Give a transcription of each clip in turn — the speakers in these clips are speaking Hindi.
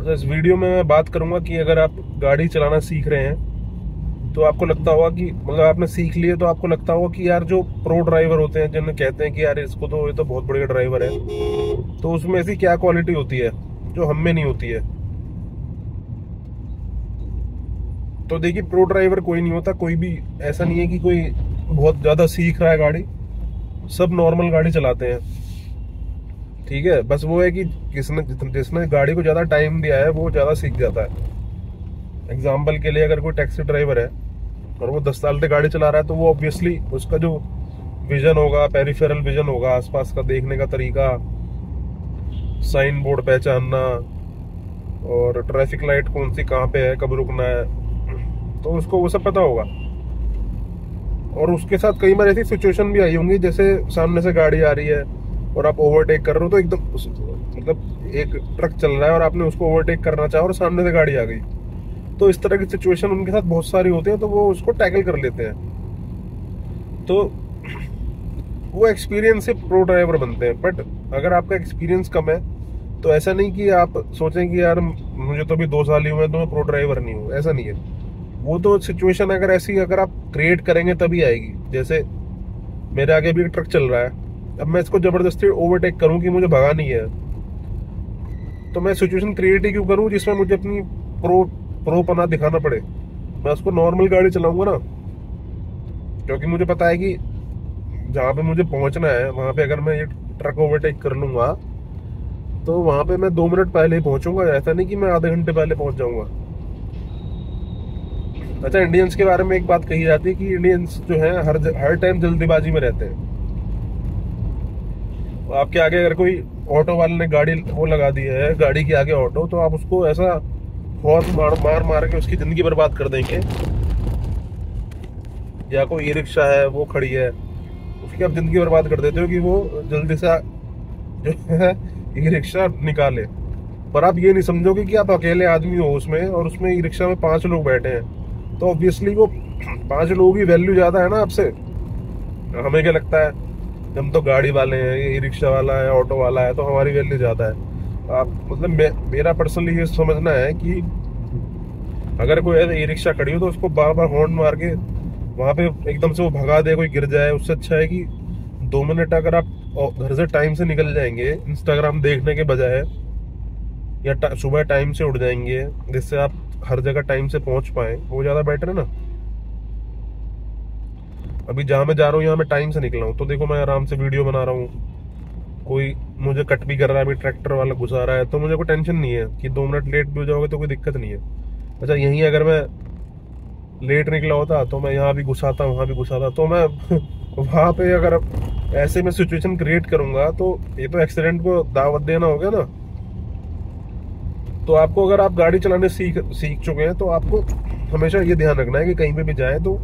तो इस वीडियो में मैं बात करूंगा कि अगर आप गाड़ी चलाना सीख रहे हैं तो आपको लगता होगा कि मतलब आपने सीख लिए तो आपको लगता होगा कि यार जो प्रो ड्राइवर होते हैं जिन्हें कहते हैं कि यार इसको तो ये तो बहुत बढ़िया ड्राइवर है, तो उसमें ऐसी क्या क्वालिटी होती है जो हम में नहीं होती है। तो देखिए, प्रो ड्राइवर कोई नहीं होता, कोई भी ऐसा नहीं है कि कोई बहुत ज्यादा सीख रहा है गाड़ी। सब नॉर्मल गाड़ी चलाते हैं, ठीक है। बस वो है कि किसने जिसने गाड़ी को ज्यादा टाइम दिया है वो ज्यादा सीख जाता है। एग्जाम्पल के लिए, अगर कोई टैक्सी ड्राइवर है और वो 10 साल से गाड़ी चला रहा है तो वो ऑब्वियसली उसका जो विजन होगा, पेरिफेरल विजन होगा, आसपास का देखने का तरीका, साइन बोर्ड पहचानना और ट्रैफिक लाइट कौन सी कहाँ पे है, कब रुकना है, तो उसको वो सब पता होगा। और उसके साथ कई बार ऐसी सिचुएशन भी आई होंगी, जैसे सामने से गाड़ी आ रही है और आप ओवरटेक कर रहे हो, तो एकदम मतलब एक ट्रक चल रहा है और आपने उसको ओवरटेक करना चाहा और सामने से गाड़ी आ गई, तो इस तरह की सिचुएशन उनके साथ बहुत सारी होती है, तो वो उसको टैकल कर लेते हैं। तो वो एक्सपीरियंस से प्रो ड्राइवर बनते हैं। बट अगर आपका एक्सपीरियंस कम है तो ऐसा नहीं कि आप सोचें कि यार मुझे तो अभी 2 साल ही हुए हैं तो मैं प्रो ड्राइवर नहीं हूँ, ऐसा नहीं है। वो तो सिचुएशन अगर ऐसी अगर आप क्रिएट करेंगे तभी आएगी। जैसे मेरे आगे भी एक ट्रक चल रहा है, अब मैं इसको जबरदस्ती ओवरटेक करूं कि मुझे भगानी है, तो मैं सिचुएशन क्रिएट ही क्यों करूं जिसमें मुझे अपनी प्रोपना दिखाना पड़े। मैं उसको नॉर्मल गाड़ी चलाऊंगा ना, क्योंकि मुझे पता है कि जहाँ पे मुझे पहुंचना है वहां पे अगर मैं ये ट्रक ओवरटेक कर लूंगा तो वहां पे मैं 2 मिनट पहले ही पहुंचूंगा, ऐसा नहीं कि मैं आधे घंटे पहले पहुंच जाऊंगा। अच्छा, इंडियंस के बारे में एक बात कही जाती है कि इंडियंस जो है हर टाइम जल्दीबाजी में रहते हैं। आपके आगे अगर कोई ऑटो वाले ने गाड़ी वो लगा दी है, गाड़ी के आगे ऑटो, तो आप उसको ऐसा हॉर्न मार मार के उसकी जिंदगी बर्बाद कर देंगे। या कोई ई रिक्शा है वो खड़ी है, उसकी आप जिंदगी बर्बाद कर देते हो कि वो जल्दी से जो है ई रिक्शा निकाले। पर आप ये नहीं समझोगे कि आप अकेले आदमी हो उसमें, और उसमें ई रिक्शा में 5 लोग बैठे हैं, तो ऑब्वियसली वो 5 लोगों की वैल्यू ज्यादा है ना आपसे। हमें क्या लगता है, हम तो गाड़ी वाले हैं, ये ई रिक्शा वाला है, ऑटो वाला है, तो हमारी वैल्यू ज्यादा है। आप मतलब मेरा पर्सनली ये समझना है कि अगर कोई ई रिक्शा खड़ी हो तो उसको बार बार हॉर्न मार के वहां पे एकदम से वो भगा दे, कोई गिर जाए, उससे अच्छा है कि 2 मिनट अगर आप घर से टाइम से निकल जाएंगे इंस्टाग्राम देखने के बजाय, या सुबह टाइम से उठ जाएंगे जिससे आप हर जगह टाइम से पहुंच पाए, वो ज्यादा बेटर है ना। अभी जहां मैं जा रहा हूँ यहाँ मैं टाइम से निकला हूँ, तो देखो मैं आराम से वीडियो बना रहा हूँ, कोई मुझे कट भी कर रहा है, अभी ट्रैक्टर वाला घुसा रहा है, तो मुझे कोई टेंशन नहीं है कि 2 मिनट लेट भी हो जाओगे तो कोई दिक्कत नहीं है। अच्छा, यहीं अगर मैं लेट निकला होता तो मैं यहाँ भी घुसाता, वहां भी घुसाता, तो मैं वहां पे अगर ऐसे में सिचुएशन क्रिएट करूंगा तो ये तो एक्सीडेंट को दावत देना हो गया ना। तो आपको अगर आप गाड़ी चलाने सीख चुके हैं तो आपको हमेशा ये ध्यान रखना है कि कहीं पे भी जाए तो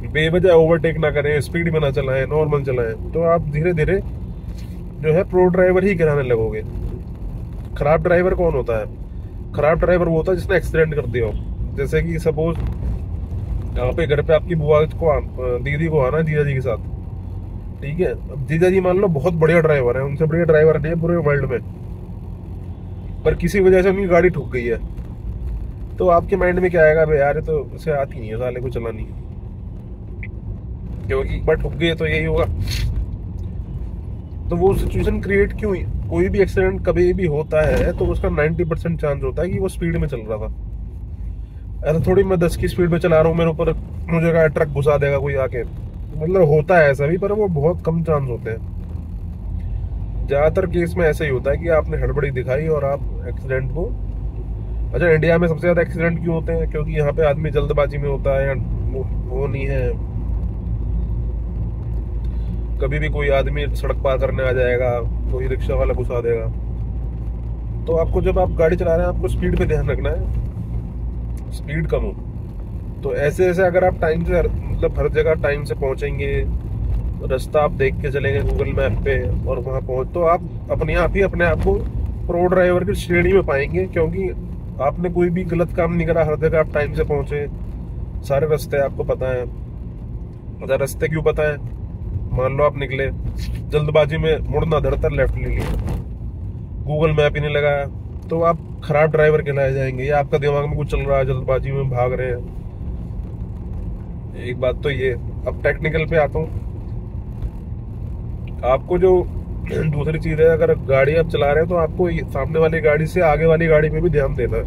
बेवजह ओवरटेक ना करें, स्पीड में ना चलाएं, नॉर्मल चलाएं, तो आप धीरे धीरे जो है प्रो ड्राइवर ही कराने लगोगे। खराब ड्राइवर कौन होता है? खराब ड्राइवर वो होता है जिसने एक्सीडेंट कर दिया हो। जैसे कि सपोज आप घर पे आपकी बुआ को दीदी को आना जीजा जी के साथ, ठीक है। अब जीजा जी मान लो बहुत बढ़िया ड्राइवर है, उनसे बढ़िया ड्राइवर नहीं है पूरे वर्ल्ड में, पर किसी वजह से उनकी गाड़ी ठुक गई है, तो आपके माइंड में क्या आएगा, भाई यार तो उसे आती नहीं है साले को चलानी, क्योंकि एक बार ठुक गई तो यही होगा। तो वो सिचुएशन क्रिएट क्यों हुई? कोई भी एक्सीडेंट कभी भी होता है तो उसका 90% चांस होता है कि वो स्पीड में चल रहा था। ऐसा थोड़ी मैं 10 की स्पीड में चला रहा हूँ, मेरे ऊपर मुझे कहा ट्रक घुसा देगा कोई आके, मतलब होता है ऐसा भी, पर वो बहुत कम चांस होते हैं। ज्यादातर केस में ऐसा ही होता है कि आपने हड़बड़ी दिखाई और आप एक्सीडेंट को। अच्छा, इंडिया में सबसे ज्यादा एक्सीडेंट क्यों होते हैं? क्योंकि यहाँ पे आदमी जल्दबाजी में होता है, या वो नहीं है, कभी भी कोई आदमी सड़क पार करने आ जाएगा, कोई रिक्शा वाला घुसा देगा। तो आपको जब आप गाड़ी चला रहे हैं आपको स्पीड पे ध्यान रखना है, स्पीड कम हो। तो ऐसे ऐसे अगर आप टाइम से मतलब हर जगह टाइम से पहुंचेंगे, रास्ता आप देख के चलेंगे गूगल मैप पे और वहां पहुंच, तो आप अपने आप ही अपने आप को प्रो ड्राइवर की श्रेणी में पाएंगे, क्योंकि आपने कोई भी गलत काम नहीं करा, हर जगह आप टाइम से पहुंचे, सारे रास्ते आपको पता है। अच्छा, रास्ते क्यों पता है? मान लो आप निकले जल्दबाजी में, मुड़ना धड़तर लेफ्ट ले लिया, गूगल मैप ही नहीं लगाया, तो आप खराब ड्राइवर कहलाए जाएंगे, या आपका दिमाग में कुछ चल रहा है, जल्दबाजी में भाग रहे हैं। एक बात तो ये। अब टेक्निकल पे आता हूँ। आपको जो दूसरी चीज है, अगर गाड़ी आप चला रहे हैं तो आपको सामने वाली गाड़ी से आगे वाली गाड़ी पे भी ध्यान देना है।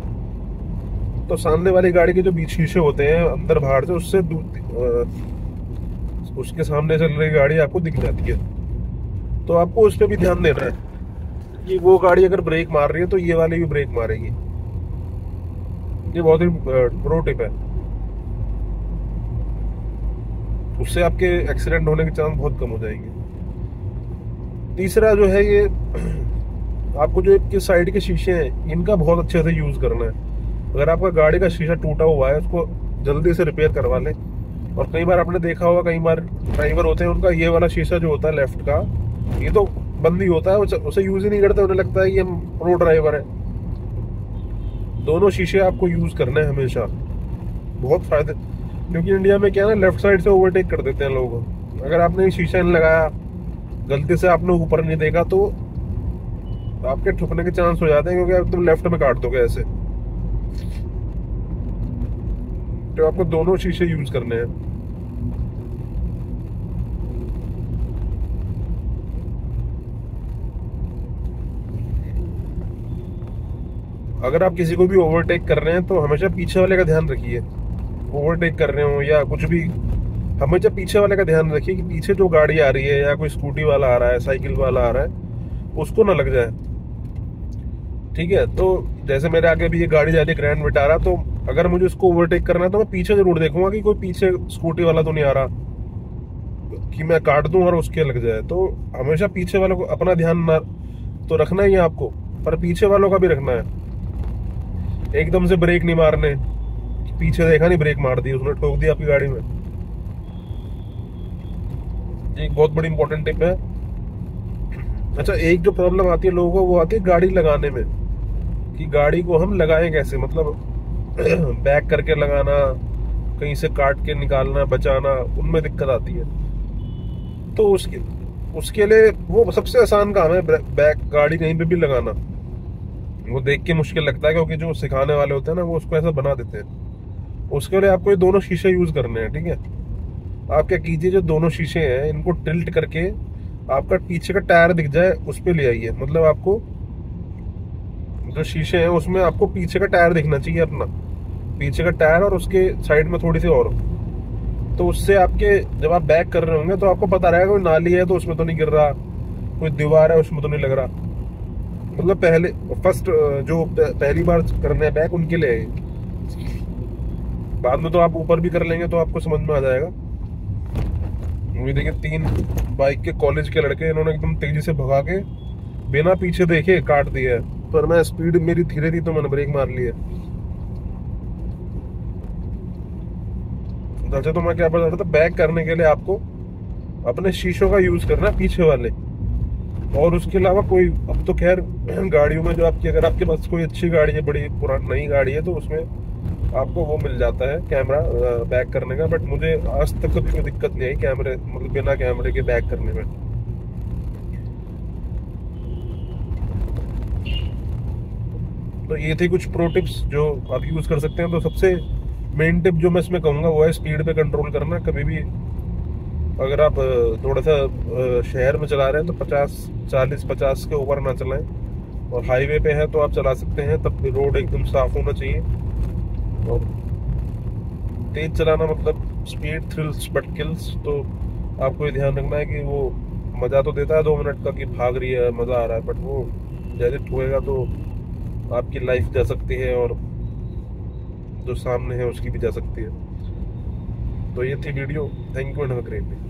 तो सामने वाली गाड़ी के जो बीच शीशे होते हैं अंदर बाहर से, उससे उसके सामने चल रही गाड़ी आपको दिख जाती है, तो आपको उस पर भी ध्यान देना है कि वो गाड़ी अगर ब्रेक मार रही है तो ये वाली भी ब्रेक मारेगी। ये बहुत ही प्रो टिप है, उससे आपके एक्सीडेंट होने के चांस बहुत कम हो जाएंगे। तीसरा जो है, ये आपको जो इनके साइड के शीशे हैं इनका बहुत अच्छे से यूज करना है। अगर आपका गाड़ी का शीशा टूटा हुआ है, उसको जल्दी से रिपेयर करवा लें। और कई बार आपने देखा होगा, कई बार ड्राइवर होते हैं उनका ये वाला शीशा जो होता है लेफ्ट का, ये तो बंद ही होता है, उसे यूज ही नहीं करते, उन्हें लगता है कि हम प्रो ड्राइवर है। दोनों शीशे आपको यूज करने हैं हमेशा, बहुत फायदे। क्योंकि इंडिया में क्या है ना, लेफ्ट साइड से ओवरटेक कर देते हैं लोग। अगर आपने शीशा नहीं लगाया, गलती से आपने ऊपर नहीं देखा, तो आपके ठुकने के चांस हो जाते हैं, क्योंकि तुम लेफ्ट में काट दोगे ऐसे। तो आपको दोनों शीशे यूज करने हैं। अगर आप किसी को भी ओवरटेक कर रहे हैं तो हमेशा पीछे वाले का ध्यान रखिए। ओवरटेक कर रहे हो या कुछ भी, हमेशा पीछे वाले का ध्यान रखिए कि पीछे जो गाड़ी आ रही है या कोई स्कूटी वाला आ रहा है, साइकिल वाला आ रहा है, उसको ना लग जाए। ठीक है, तो जैसे मेरे आगे भी ये गाड़ी जा रही है ग्रैंड विटारा, तो अगर मुझे उसको ओवरटेक करना है तो मैं पीछे जरूर देखूंगा कि कोई पीछे स्कूटी वाला तो नहीं आ रहा कि मैं काट दूं और उसके लग जाए। तो हमेशा पीछे वालों को अपना ध्यान ना तो रखना ही है आपको, पर पीछे वालों का भी रखना है। एकदम से ब्रेक नहीं मारने, पीछे देखा नहीं ब्रेक मार दी, उसने ठोक दिया आपकी गाड़ी में। एक बहुत बड़ी इंपॉर्टेंट टिप है। अच्छा, एक जो प्रॉब्लम आती है लोगों को, वो आती है गाड़ी लगाने में, कि गाड़ी को हम लगाएं कैसे, मतलब बैक करके लगाना, कहीं से काट के निकालना, बचाना, उनमें दिक्कत आती है। तो उसके लिए वो सबसे आसान काम है, बैक गाड़ी कहीं पे भी लगाना। वो देख के मुश्किल लगता है, क्योंकि जो सिखाने वाले होते हैं ना, वो उसको ऐसा बना देते हैं। उसके लिए आपको ये दोनों शीशे यूज करने हैं। ठीक है, आप क्या कीजिए, जो दोनों शीशे हैं इनको टिल्ट करके आपका पीछे का टायर दिख जाए उस पे ले आइए। मतलब आपको जो शीशे हैं उसमें आपको पीछे का टायर दिखना चाहिए, अपना पीछे का टायर, और उसके साइड में थोड़ी सी और। तो उससे आपके जब आप बैक कर रहे होंगे तो आपको पता रहेगा कोई नाली है तो उसमें तो नहीं गिर रहा, कोई दीवार है उसमें तो नहीं लग रहा। मतलब जो पहली बार करने हैं बैक, उनके लिए है। बाद में तो आप ऊपर भी कर लेंगे तो आपको समझ में आ जाएगा। ये देखिए, 3 बाइक के कॉलेज के लड़के, इन्होंने एकदम तेजी से भगा के बिना पीछे देखे काट दिया है। पर मैं स्पीड मेरी धीरे थी तो मैंने ब्रेक मार लिया। अच्छा, तो मैं क्या बता रहा था, बैक करने के लिए आपको अपने शीशों का यूज करना, पीछे वाले। और उसके अलावा कोई, अब तो खैर गाड़ियों में जो आपकी, अगर आपके पास कोई अच्छी गाड़ी है, बड़ी पुरानी नई गाड़ी है, तो उसमें आपको वो मिल जाता है कैमरा बैक करने का। बट मुझे आज तक कभी कोई दिक्कत नहीं आई कैमरे, मतलब बिना कैमरे के बैक करने में। तो ये थे कुछ प्रो टिप्स जो आप यूज कर सकते हैं। तो सबसे मेन टिप जो मैं इसमें कहूंगा वो है स्पीड पे कंट्रोल करना। कभी भी अगर आप थोड़ा सा शहर में चला रहे हैं तो 40-50 के ऊपर ना चलाएं, और हाईवे पे है तो आप चला सकते हैं, तब रोड एकदम साफ होना चाहिए। और तेज चलाना मतलब स्पीड थ्रिल्स बट किल्स। तो आपको ये ध्यान रखना है कि वो मजा तो देता है 2 मिनट का कि भाग रही है, मजा आ रहा है, बट वो जैसे ठुएगा तो आपकी लाइफ जा सकती है और जो सामने है उसकी भी जा सकती है। तो ये थी video. Thank you and have a great day.